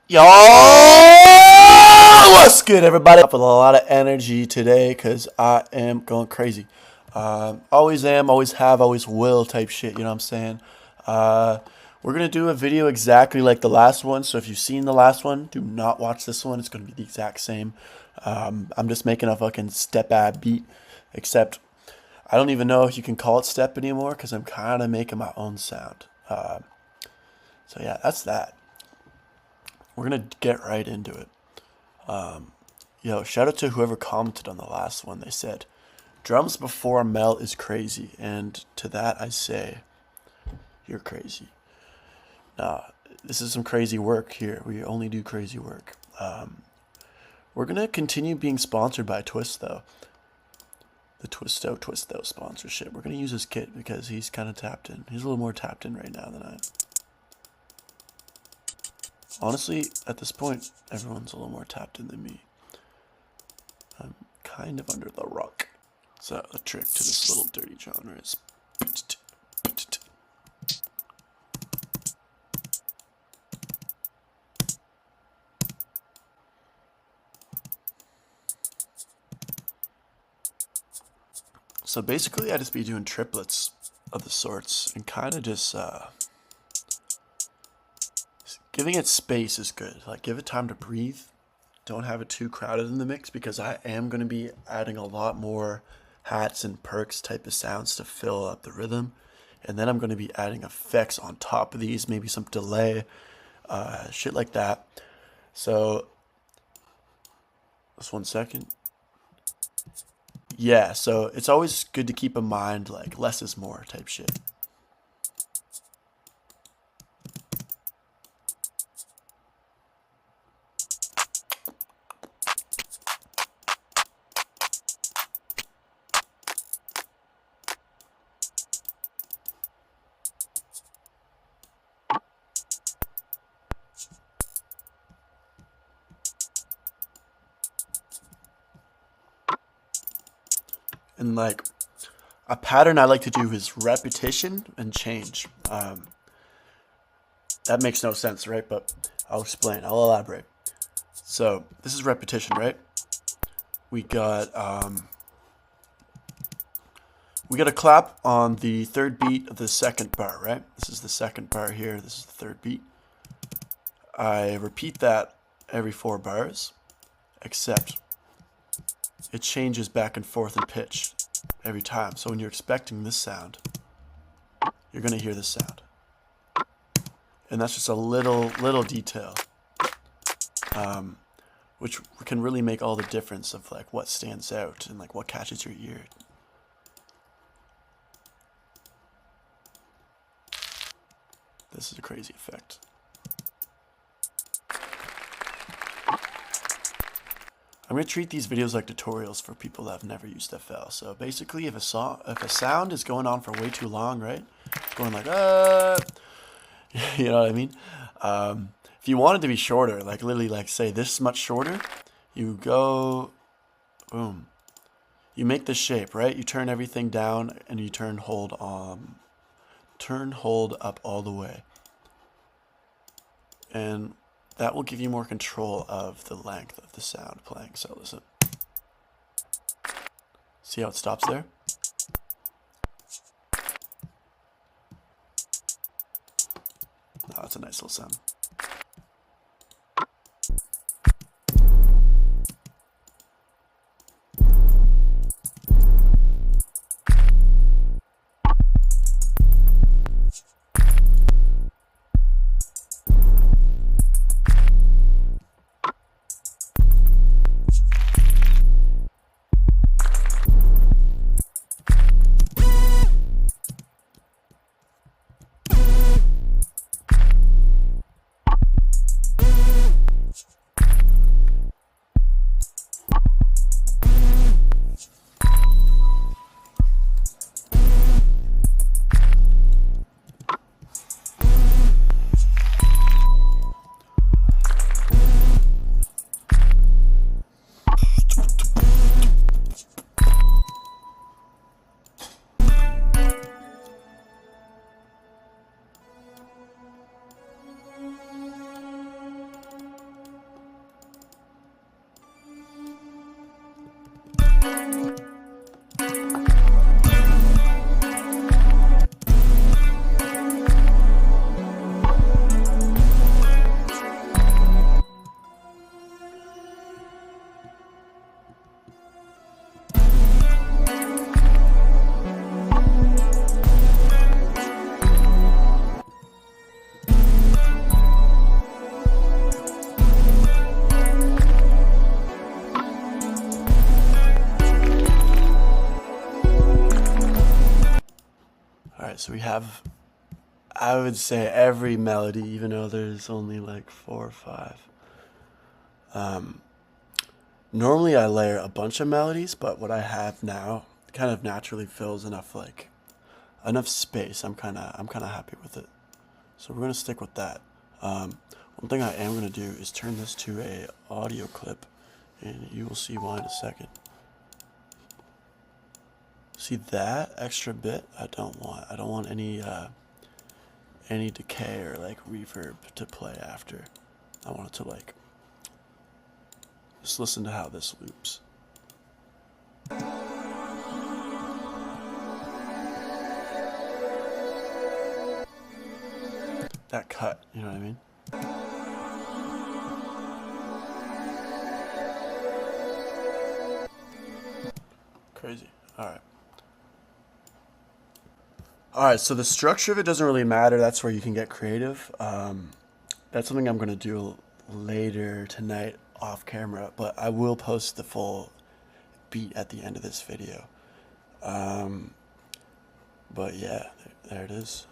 Yo, what's good, everybody? With a lot of energy today because I am going crazy. Always am, always have, always will type shit. You know what I'm saying? Uh, we're gonna do a video exactly like the last one. So if you've seen the last one, do not watch this one. It's gonna be the exact same. I'm just making a fucking step ad beat, except I don't even know if you can call it step anymore because I'm kind of making my own sound. So yeah, that's that. We're gonna get right into it. Yo, shout out to whoever commented on the last one. They said, drums before melt is crazy. And to that I say, you're crazy. Nah, this is some crazy work here. We only do crazy work. We're going to continue being sponsored by Twist, though. The Twist Though sponsorship. We're going to use his kit because he's kind of tapped in. He's a little more tapped in right now than I am. Honestly, at this point, everyone's a little more tapped in than me. I'm kind of under the rock. So the trick to this little dirty genre is... So basically, I just be doing triplets of the sorts and kind of just giving it space is good. Like, give it time to breathe. Don't have it too crowded in the mix because I am going to be adding a lot more hats and perks type of sounds to fill up the rhythm. And then I'm going to be adding effects on top of these, maybe some delay, shit like that. So, just 1 second. Yeah, so it's always good to keep in mind, like, less is more type shit. And like a pattern I like to do is repetition and change. That makes no sense, right? But I'll explain. I'll elaborate. So this is repetition, right? We got a clap on the third beat of the second bar, right? This is the second bar here. This is the third beat. I repeat that every 4 bars, except it changes back and forth in pitch every time. So when you're expecting this sound, you're going to hear this sound. And that's just a little detail, which can really make all the difference of like what stands out and like what catches your ear. This is a crazy effect. I'm going to treat these videos like tutorials for people that have never used FL. So basically, if a sound is going on for way too long, right? It's going like, you know what I mean? If you want it to be shorter, like literally like say this much shorter, you go, boom. You make this shape, right? You turn everything down and you turn hold up all the way. And that will give you more control of the length of the sound playing. So listen. See how it stops there? Oh, that's a nice little sound. Alright, so we have, I would say, every melody, even though there's only like 4 or 5. Normally I layer a bunch of melodies, but what I have now kind of naturally fills enough space. I'm kind of happy with it. So we're gonna stick with that. One thing I am gonna do is turn this to a audio clip, and you will see why in a second. See that extra bit? I don't want any decay or like reverb to play after. I want it to like, just listen to how this loops. That cut, you know what I mean? Crazy. Alright. Alright, so the structure of it doesn't really matter. That's where you can get creative. That's something I'm going to do later tonight off camera, but I will post the full beat at the end of this video. But yeah, there it is.